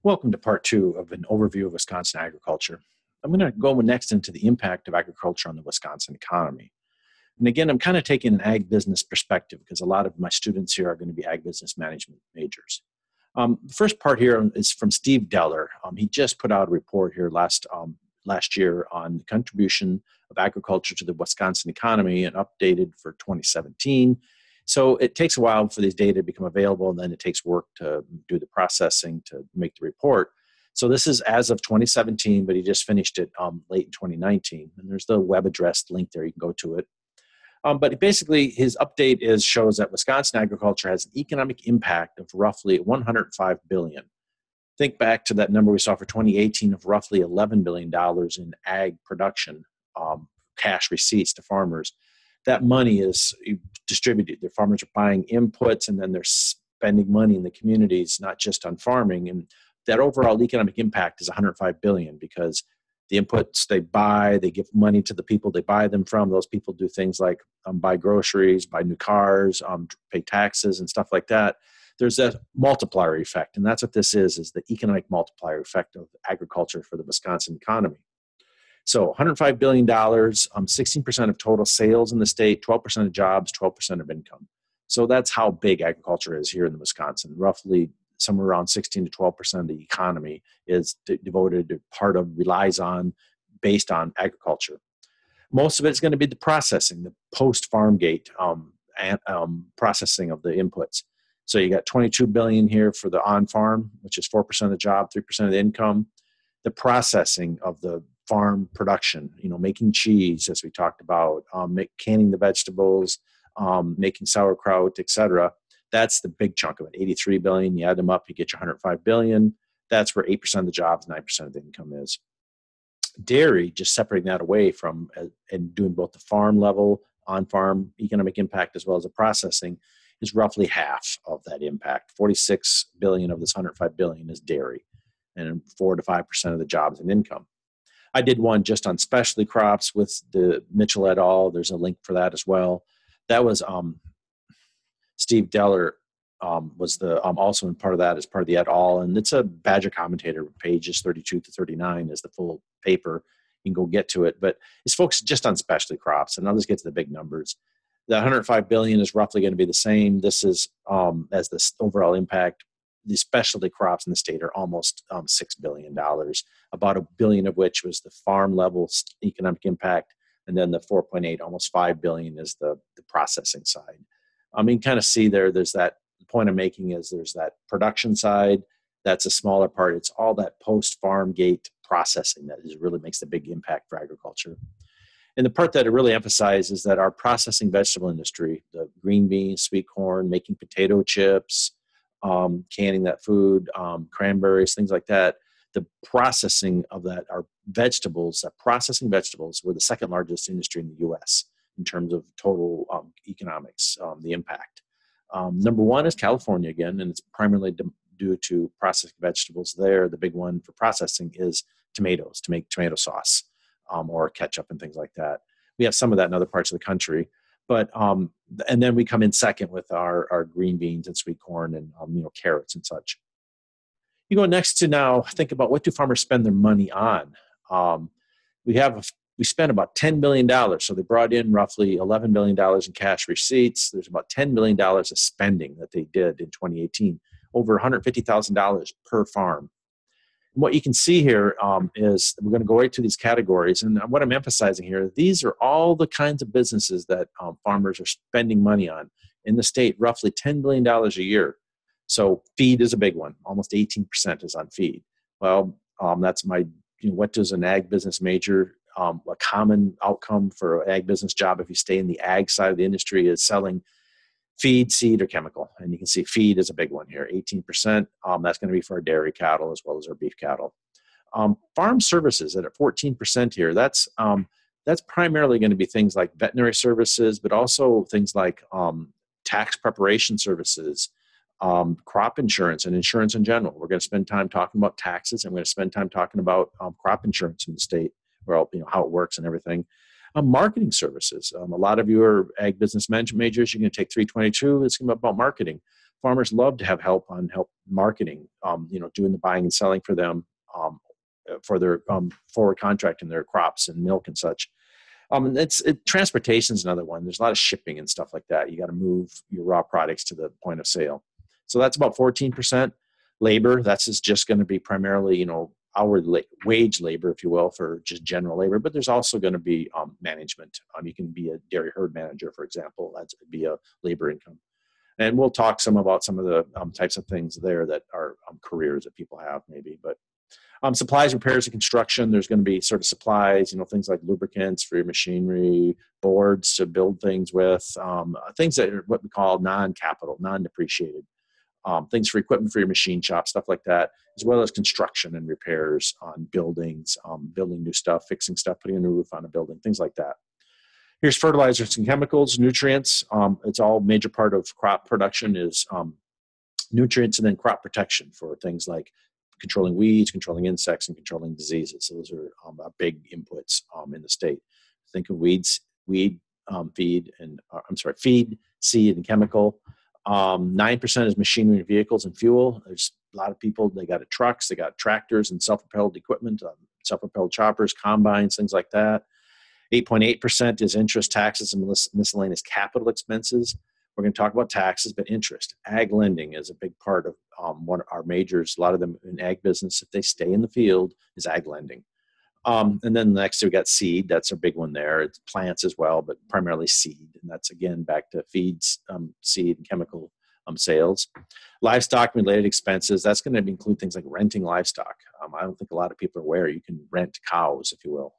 Welcome to part two of an overview of Wisconsin agriculture. I'm going to go next into the impact of agriculture on the Wisconsin economy. And again, I'm kind of taking an ag business perspective because a lot of my students here are going to be ag business management majors. The first part here is from Steve Deller. He just put out a report here last year on the contribution of agriculture to the Wisconsin economy and updated for 2017. So it takes a while for these data to become available, and then it takes work to do the processing to make the report. So this is as of 2017, but he just finished it late in 2019. And there's the web address link there. You can go to it. But basically, his update shows that Wisconsin agriculture has an economic impact of roughly $105 billion. Think back to that number we saw for 2018 of roughly $11 billion in ag production, cash receipts to farmers. That money is distributed. The farmers are buying inputs, and then they're spending money in the communities, not just on farming. And that overall economic impact is $105 billion because the inputs they buy, they give money to the people they buy them from. Those people do things like buy groceries, buy new cars, pay taxes and stuff like that. There's a multiplier effect, and that's what this is the economic multiplier effect of agriculture for the Wisconsin economy. So $105 billion, 16% of total sales in the state, 12% of jobs, 12% of income. So that's how big agriculture is here in Wisconsin. Roughly somewhere around 16 to 12% of the economy is devoted to relies on, based on agriculture. Most of it is going to be the processing, the post-farm gate processing of the inputs. So you got $22 billion here for the on-farm, which is 4% of the job, 3% of the income. The processing of the farm production, making cheese, as we talked about, canning the vegetables, making sauerkraut, etc. That's the big chunk of it, $83 billion. You add them up, you get your $105 billion. That's where 8% of the jobs, 9% of the income is. Dairy, just separating that away from and doing both the farm level, on-farm economic impact as well as the processing, is roughly half of that impact. $46 billion of this $105 billion is dairy, and 4 to 5% of the jobs and income. I did one just on specialty crops with the Mitchell et al. There's a link for that as well. That was Steve Deller was the also in part of that as part of the et al. And it's a Badger Commentator, pages 32 to 39 is the full paper. You can go get to it, but it's focused just on specialty crops. And I'll just get to the big numbers. The $105 billion is roughly going to be the same. This is as the overall impact. The specialty crops in the state are almost $6 billion, about $1 billion of which was the farm level economic impact. And then the 4.8, almost $5 billion is the processing side. I mean, kind of see there's that point I'm making is there's that production side. That's a smaller part. It's all that post-farm gate processing that really makes the big impact for agriculture. And the part that it really emphasizes is that our processing vegetable industry, the green beans, sweet corn, making potato chips, canning that food, cranberries, things like that. The processing of that, our vegetables, processing vegetables, we're the second largest industry in the U.S. in terms of total economics, the impact. Number one is California again, and it's primarily due to processing vegetables there. The big one for processing is tomatoes, to make tomato sauce or ketchup and things like that. We have some of that in other parts of the country. But and then we come in second with our green beans and sweet corn and carrots and such. You go next to now think about what do farmers spend their money on. We spent about $10 billion, so they brought in roughly $11 billion in cash receipts. There's about $10 billion of spending that they did in 2018, over $150,000 per farm. And what you can see here is we're going to go right to these categories. And what I'm emphasizing here, these are all the kinds of businesses that farmers are spending money on in the state, roughly $10 billion a year. So feed is a big one. Almost 18% is on feed. Well, that's what does an ag business major, a common outcome for an ag business job if you stay in the ag side of the industry is selling feed, seed, or chemical. And you can see feed is a big one here, 18%. That's going to be for our dairy cattle as well as our beef cattle. Farm services at 14% here, that's primarily going to be things like veterinary services, but also things like tax preparation services, crop insurance and insurance in general. We're going to spend time talking about taxes, and we're going to spend time talking about crop insurance in the state, how it works and everything. Marketing services. A lot of you are ag business management majors. You're going to take 322. It's going to be about marketing. Farmers love to have help marketing, doing the buying and selling for them, for their forward contracting their crops and milk and such. Transportation is another one. There's a lot of shipping and stuff like that. You got to move your raw products to the point of sale. So that's about 14%. Labor, that's just going to be primarily, hourly wage labor, if you will, for just general labor. But there's also going to be management. You can be a dairy herd manager, for example. That's be a labor income. And we'll talk about some of the types of things there that are careers that people have maybe. But supplies, repairs, and construction, there's going to be sort of supplies, things like lubricants for your machinery, boards to build things with, things that are what we call non-capital, non-depreciated, things for equipment for your machine shop, stuff like that, as well as construction and repairs on buildings, building new stuff, fixing stuff, putting a new roof on a building, things like that. Here's fertilizers and chemicals, nutrients. It's all major part of crop production is nutrients, and then crop protection for things like controlling weeds, controlling insects, and controlling diseases. So those are big inputs in the state. Think of weed, feed, seed, and chemical. 9% is machinery and vehicles and fuel. There's a lot of people, they got trucks, they got tractors and self-propelled equipment, self-propelled choppers, combines, things like that. 8.8% is interest, taxes, and miscellaneous capital expenses. We're going to talk about taxes, but interest. Ag lending is a big part of one of our majors. A lot of them in ag business, if they stay in the field, is ag lending. And then next we got seed. That's a big one there. It's plants as well, but primarily seed. And that's, again, back to feeds, seed, and chemical sales. Livestock related expenses, that's going to include things like renting livestock. I don't think a lot of people are aware you can rent cows, if you will,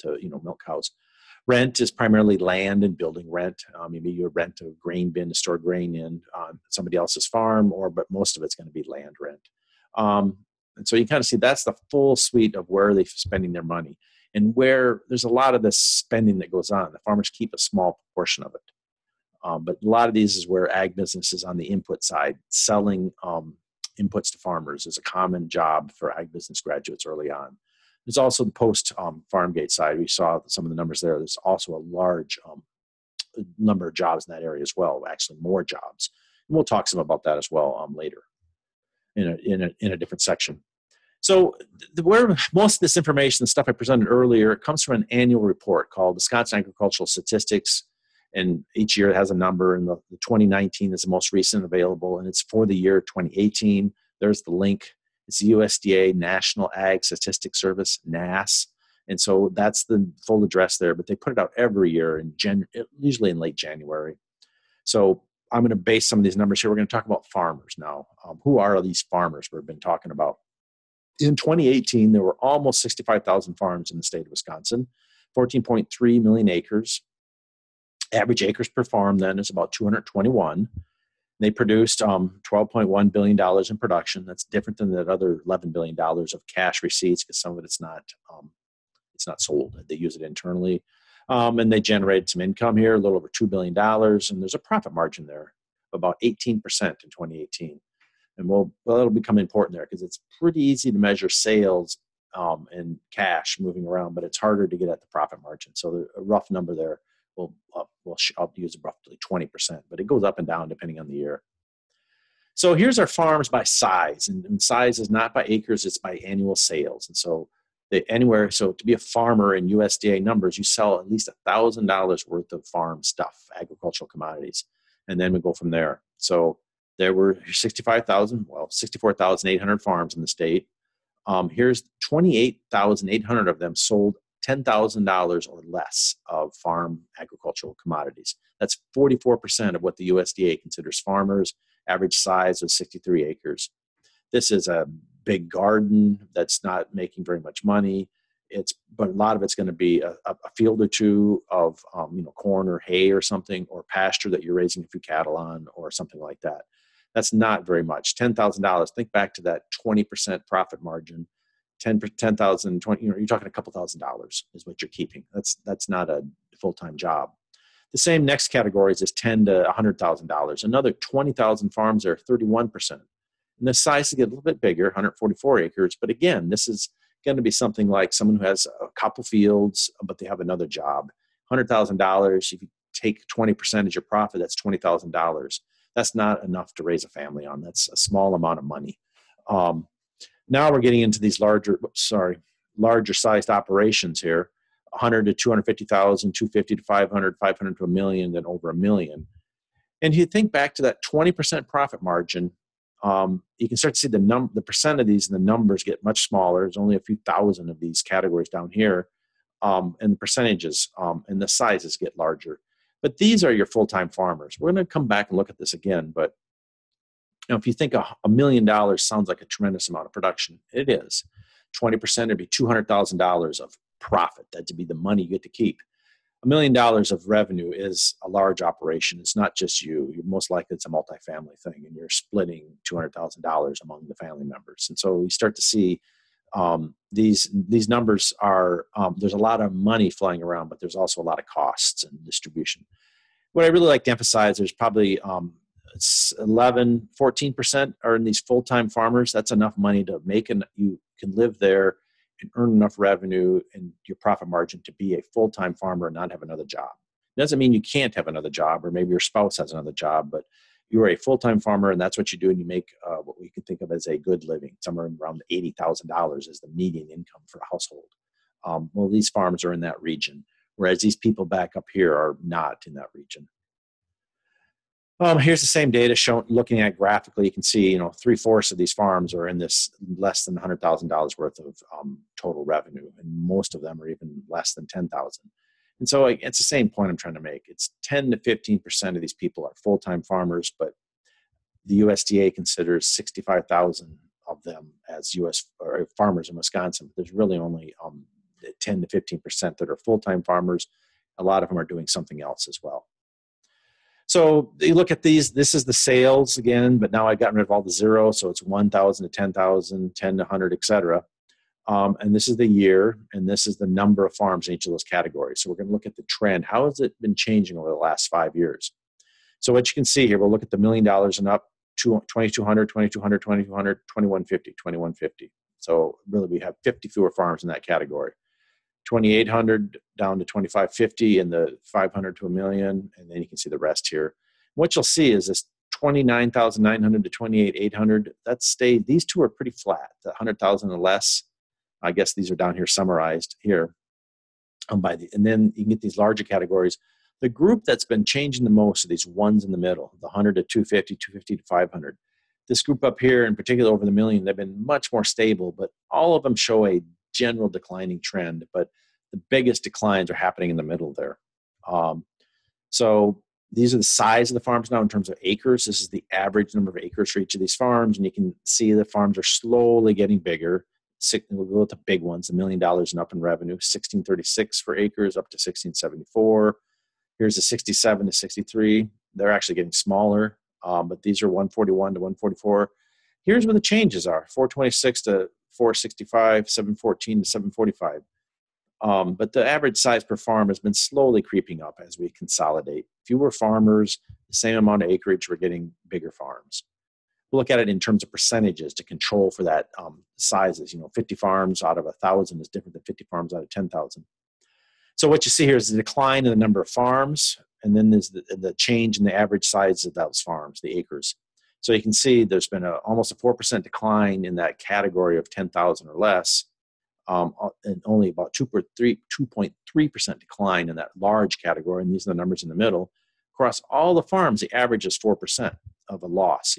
to milk cows. Rent is primarily land and building rent. Maybe you rent a grain bin to store grain in on somebody else's farm, but most of it's going to be land rent. And so you kind of see that's the full suite of where they're spending their money, and where there's a lot of this spending that goes on. The farmers keep a small portion of it. But a lot of these is where ag business is on the input side. Selling inputs to farmers is a common job for ag business graduates early on. There's also the post farm gate side. We saw some of the numbers there. There's also a large number of jobs in that area as well, actually more jobs. And we'll talk some about that as well later in a different section. So where most of this information, the stuff I presented earlier, comes from an annual report called Wisconsin Agricultural Statistics. And each year it has a number, and the 2019 is the most recent available, and it's for the year 2018. There's the link. It's the USDA National Ag Statistics Service, NASS. And so that's the full address there, but they put it out every year, usually in late January. So I'm going to base some of these numbers here. We're going to talk about farmers now. Who are these farmers we've been talking about? In 2018, there were almost 65,000 farms in the state of Wisconsin, 14.3 million acres. Average acres per farm then is about 221. They produced $12.1 billion in production. That's different than that other $11 billion of cash receipts, because some of it it's not sold. They use it internally. And they generated some income here, a little over $2 billion. And there's a profit margin there of about 18% in 2018. And it'll become important there because it's pretty easy to measure sales and cash moving around, but it's harder to get at the profit margin. So a rough number there. I'll use roughly 20%, but it goes up and down depending on the year. So here's our farms by size, and size is not by acres, it's by annual sales. And so to be a farmer in USDA numbers, you sell at least $1,000 worth of farm stuff, agricultural commodities, and then we go from there. So there were 64,800 farms in the state. Here's 28,800 of them sold $10,000 or less of farm agricultural commodities. That's 44% of what the USDA considers farmers. Average size of 63 acres. This is a big garden that's not making very much money. But a lot of it's going to be a field or two of corn or hay or something, or pasture that you're raising a few cattle on, or something like that. That's not very much. $10,000. Think back to that 20% profit margin. 10,000, 20, you're talking a couple $1,000s is what you're keeping. That's not a full-time job. The same next categories is $10,000 to $100,000. Another 20,000 farms there, 31%. And the size to get a little bit bigger, 144 acres. But again, this is going to be something like someone who has a couple fields, but they have another job. $100,000, if you take 20% as your profit, that's $20,000. That's not enough to raise a family on. That's a small amount of money. Now we're getting into these larger sized operations here, 100 to 250,000, 250 to 500, 500 to a million, then over a million. And you think back to that 20% profit margin, you can start to see the percent of these and the numbers get much smaller. There's only a few thousand of these categories down here, and the percentages and the sizes get larger. But these are your full-time farmers. We're going to come back and look at this again, but if you think $1 million sounds like a tremendous amount of production, it is. 20% would be $200,000 of profit. That'd be the money you get to keep. $1 million of revenue is a large operation. It's not just you. Most likely it's a multifamily thing, and you're splitting $200,000 among the family members. And so you start to see these numbers are, there's a lot of money flying around, but there's also a lot of costs and distribution. What I really like to emphasize, there's probably 11, 14% are in these full-time farmers. That's enough money to make, and you can live there and earn enough revenue and your profit margin to be a full-time farmer and not have another job. It doesn't mean you can't have another job, or maybe your spouse has another job, but you are a full-time farmer and that's what you do, and you make what we can think of as a good living. Somewhere around $80,000 is the median income for a household. Well, these farms are in that region, whereas these people back up here are not in that region. Here's the same data shown, looking at graphically. You can see, 3/4 of these farms are in this less than $100,000 worth of total revenue, and most of them are even less than $10,000. And so it's the same point I'm trying to make. It's 10 to 15% of these people are full-time farmers, but the USDA considers 65,000 of them as U.S. or farmers in Wisconsin. There's really only 10 to 15% that are full-time farmers. A lot of them are doing something else as well. So you look at these, this is the sales again, but now I've gotten rid of all the zeros. So it's 1,000 to 10,000, 10 to 100, et cetera. And this is the year, and this is the number of farms in each of those categories. So we're going to look at the trend. How has it been changing over the last 5 years? So what you can see here, we'll look at the $1 million and up, 2,200, 2,200, 2,200, 2,150, 2,150. So really we have 50 fewer farms in that category. 2,800 down to 2,550, and the 500 to a million, and then you can see the rest here. What you'll see is this 29,900 to 28,800. That stayed. These two are pretty flat. The 100,000 and less. I guess these are down here summarized here. And then you can get these larger categories. The group that's been changing the most are these ones in the middle, the 100 to 250, 250 to 500. This group up here, in particular over the million, they've been much more stable, but all of them show a general declining trend, but the biggest declines are happening in the middle there. So these are the size of the farms now in terms of acres. This is the average number of acres for each of these farms, and you can see the farms are slowly getting bigger. We'll go with the big ones, $1 million and up in revenue, 1636 for acres up to 1674. Here's the 67 to 63. They're actually getting smaller, but these are 141 to 144. Here's where the changes are, 426 to 465, 714 to 745. But the average size per farm has been slowly creeping up as we consolidate. Fewer farmers, the same amount of acreage, we're getting bigger farms. We'll look at it in terms of percentages to control for that sizes. 50 farms out of 1,000 is different than 50 farms out of 10,000. So what you see here is the decline in the number of farms, and then there's the change in the average size of those farms, the acres. So you can see there's been almost a 4% decline in that category of 10,000 or less, and only about 2.3% decline in that large category. And these are the numbers in the middle. Across all the farms, the average is 4% of a loss,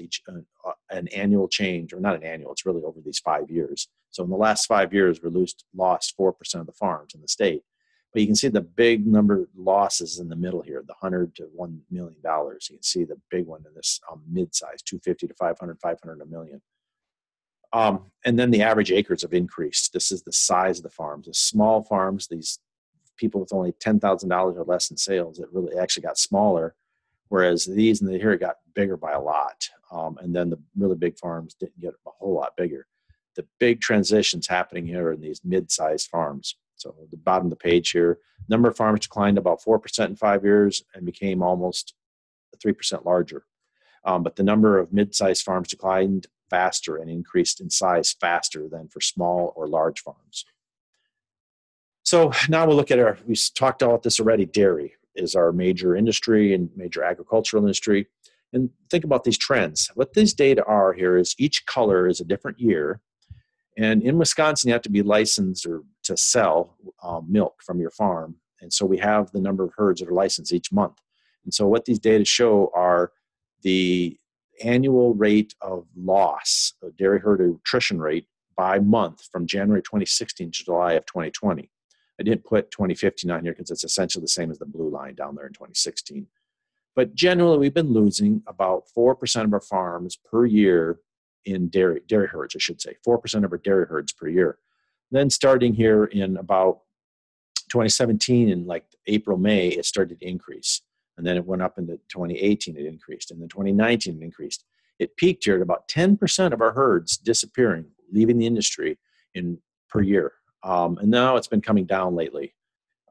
an annual change, or not an annual, it's really over these 5 years. So in the last 5 years, we lost 4% of the farms in the state. But you can see the big number of losses in the middle here, the 100 to $1 million. You can see the big one in this mid-size, 250 to 500, 500 to $1 million. And then the average acres have increased. This is the size of the farms. The small farms, these people with only $10,000 or less in sales, it really actually got smaller, whereas these and here it got bigger by a lot. And then the really big farms didn't get a whole lot bigger. The big transitions happening here in these mid-sized farms. So at the bottom of the page here, number of farms declined about 4% in 5 years and became almost 3% larger. But the number of mid-sized farms declined faster and increased in size faster than for small or large farms. So now we'll look at we talked about this already, dairy is our major industry and major agricultural industry. And think about these trends. What these data are here is each color is a different year. And in Wisconsin, you have to be licensed or to sell milk from your farm. And so we have the number of herds that are licensed each month. And so what these data show are the annual rate of loss, a dairy herd attrition rate by month from January 2016 to July of 2020. I didn't put 2015 on here because it's essentially the same as the blue line down there in 2016. But generally, we've been losing about 4% of our farms per year in dairy herds, I should say, 4% of our dairy herds per year. Then starting here in about 2017, in like April, May, it started to increase. And then it went up into 2018, it increased. And then 2019, it increased. It peaked here at about 10% of our herds disappearing, leaving the industry per year. And now it's been coming down lately.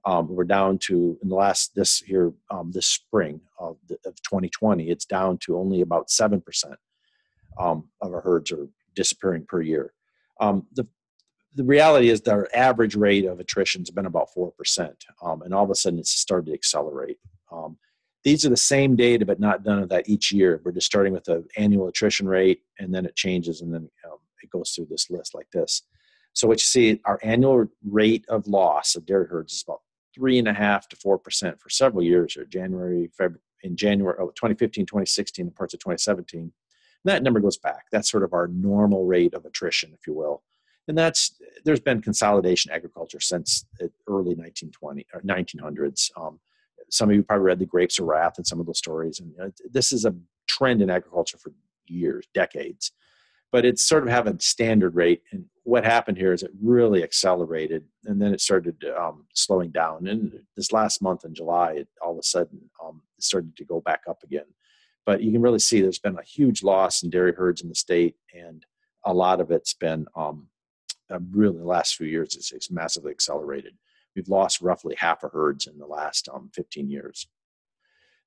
We're down to, in the last, this spring of 2020, it's down to only about 7% of our herds are disappearing per year. The reality is that our average rate of attrition has been about 4%, and all of a sudden it's started to accelerate. These are the same data, but not done of that each year. We're just starting with the annual attrition rate, and then it changes, and then it goes through this list like this. So what you see, our annual rate of loss of dairy herds is about 3.5% to 4% for several years, or January of 2015, 2016, and parts of 2017. And that number goes back. That's sort of our normal rate of attrition, if you will. And there's been consolidation agriculture since the early 1900s. Some of you probably read The Grapes of Wrath and some of those stories. And this is a trend in agriculture for years, decades. But it's sort of have a standard rate. And what happened here is it really accelerated, and then it started slowing down. And this last month in July, all of a sudden, it started to go back up again. But you can really see there's been a huge loss in dairy herds in the state, and a lot of it's been really the last few years, it's massively accelerated. We've lost roughly half our herds in the last 15 years.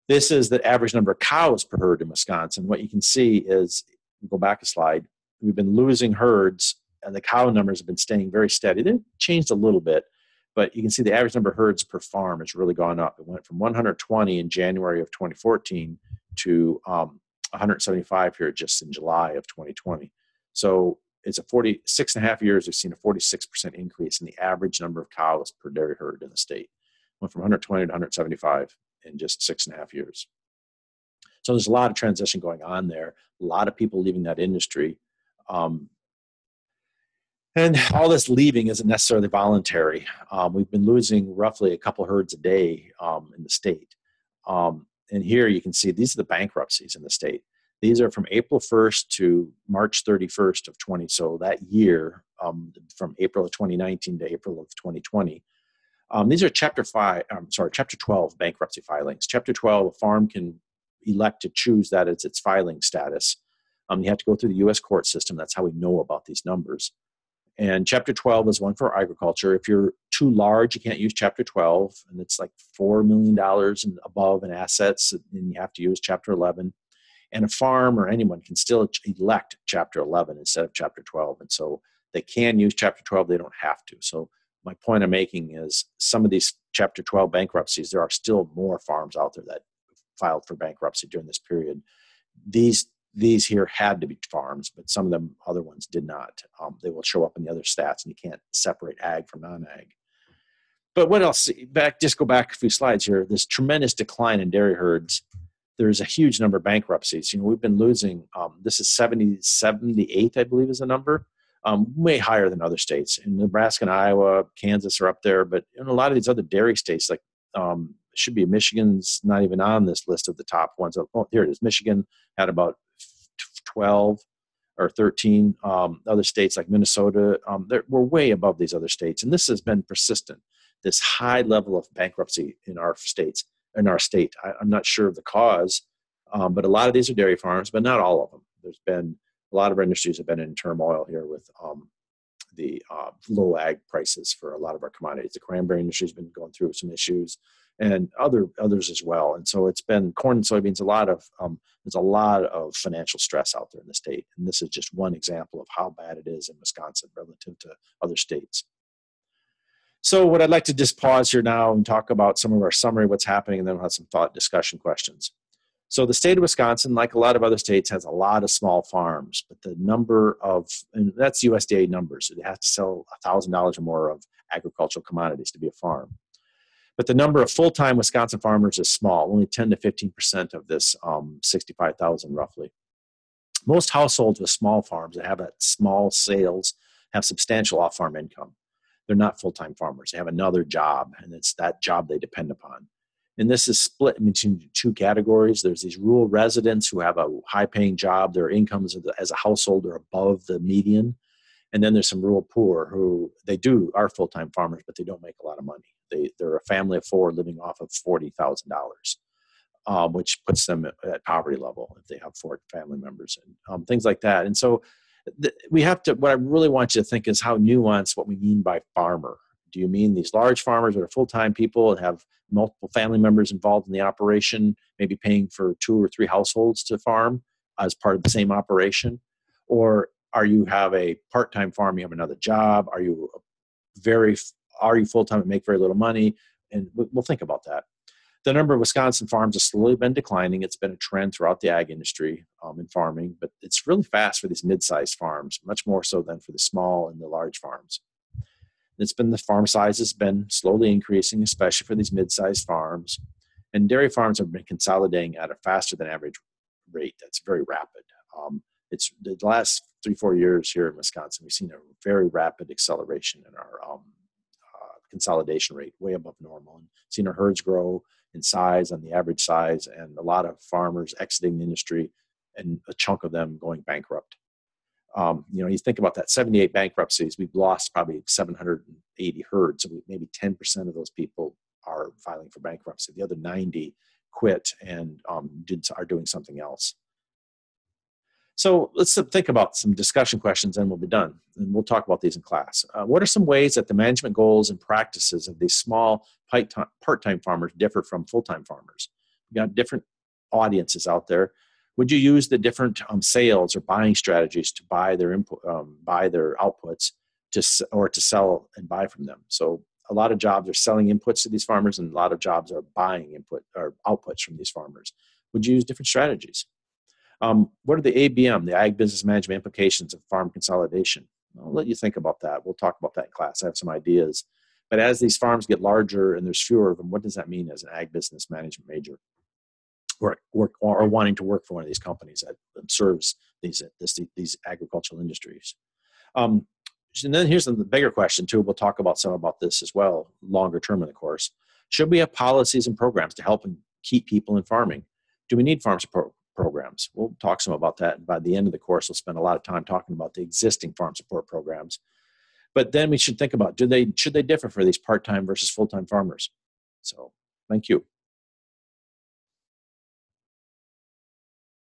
This is the average number of cows per herd in Wisconsin. What you can see is, go back a slide, we've been losing herds, and the cow numbers have been staying very steady. They've changed a little bit, but you can see the average number of herds per farm has really gone up. It went from 120 in January of 2014 to 175 here just in July of 2020. So it's a 46.5 years, we've seen a 46% increase in the average number of cows per dairy herd in the state. Went from 120 to 175 in just 6.5 years. So there's a lot of transition going on there, a lot of people leaving that industry. And all this leaving isn't necessarily voluntary. We've been losing roughly a couple herds a day in the state. And here you can see these are the bankruptcies in the state. These are from April 1st to March 31st of 20. So that year, from April of 2019 to April of 2020. These are Chapter 12 bankruptcy filings. Chapter 12, a farm can elect to choose that as its filing status. You have to go through the U.S. court system. That's how we know about these numbers. And Chapter 12 is one for agriculture. If you're too large, you can't use Chapter 12, and it's like $4 million and above in assets, and you have to use Chapter 11. And a farm or anyone can still elect Chapter 11 instead of Chapter 12. And so they can use Chapter 12, they don't have to. So my point I'm making is some of these Chapter 12 bankruptcies, there are still more farms out there that filed for bankruptcy during this period. These here had to be farms, but some of them, other ones did not. They will show up in the other stats, and you can't separate ag from non-ag. But what else? Just go back a few slides here. This tremendous decline in dairy herds. There's a huge number of bankruptcies. We've been losing, this is 78, I believe is the number, way higher than other states. In Nebraska and Iowa, Kansas are up there, but in a lot of these other dairy states, like should be Michigan's not even on this list of the top ones. Oh, here it is. Michigan had about 12 or 13. Other states like Minnesota, we're way above these other states. And this has been persistent, this high level of bankruptcy in our state. I'm not sure of the cause, but a lot of these are dairy farms, but not all of them. There's been a lot of our industries have been in turmoil here with the low ag prices for a lot of our commodities. The cranberry industry has been going through some issues, and others as well. And so it's been corn and soybeans. There's a lot of financial stress out there in the state, and this is just one example of how bad it is in Wisconsin relative to other states. So what I'd like to just pause here now and talk about some of our summary, what's happening, and then we'll have some thought discussion questions. So the state of Wisconsin, like a lot of other states, has a lot of small farms, but the number of, and that's USDA numbers, so they have to sell $1,000 or more of agricultural commodities to be a farm. But the number of full-time Wisconsin farmers is small, only 10 to 15% of this 65,000 roughly. Most households with small farms that have that small sales have substantial off-farm income. They're not full-time farmers. They have another job, and it's that job they depend upon. And this is split into two categories. There's these rural residents who have a high-paying job. Their incomes as a household are above the median. And then there's some rural poor who are full-time farmers, but they don't make a lot of money. They're a family of four living off of $40,000. Which puts them at poverty level if they have four family members and things like that. And so we have to, what I really want you to think is how nuanced what we mean by farmer. Do you mean these large farmers that are full-time people and have multiple family members involved in the operation, maybe paying for 2 or 3 households to farm as part of the same operation? Or are you have a part-time farm, you have another job? Are you full-time and make very little money? And we'll think about that. The number of Wisconsin farms has slowly been declining. It's been a trend throughout the ag industry in farming, but it's really fast for these mid-sized farms, much more so than for the small and the large farms. The farm size has been slowly increasing, especially for these mid-sized farms. And dairy farms have been consolidating at a faster than average rate. That's very rapid. It's the last 3-4 years here in Wisconsin, we've seen a very rapid acceleration in our consolidation rate, way above normal, and seen our herds grow in size, on the average size, and a lot of farmers exiting the industry and a chunk of them going bankrupt. You think about that, 78 bankruptcies, we've lost probably 780 herds. So maybe 10% of those people are filing for bankruptcy. The other 90 quit and are doing something else. So let's think about some discussion questions and we'll be done. And we'll talk about these in class. What are some ways that the management goals and practices of these small part-time farmers differ from full-time farmers? We've got different audiences out there. Would you use the different sales or buying strategies to buy their outputs to sell and buy from them? So a lot of jobs are selling inputs to these farmers, and a lot of jobs are buying input or outputs from these farmers. Would you use different strategies? What are the ABM, the Ag Business Management implications of farm consolidation? I'll let you think about that. We'll talk about that in class. I have some ideas. But as these farms get larger and there's fewer of them, what does that mean as an Ag Business Management major? Or wanting to work for one of these companies that serves these agricultural industries. And then here's the bigger question too. We'll talk about some about this as well, longer term in the course. Should we have policies and programs to help and keep people in farming? Do we need farm support programs? We'll talk some about that. And by the end of the course, we'll spend a lot of time talking about the existing farm support programs. But then we should think about, should they differ for these part-time versus full-time farmers? So thank you.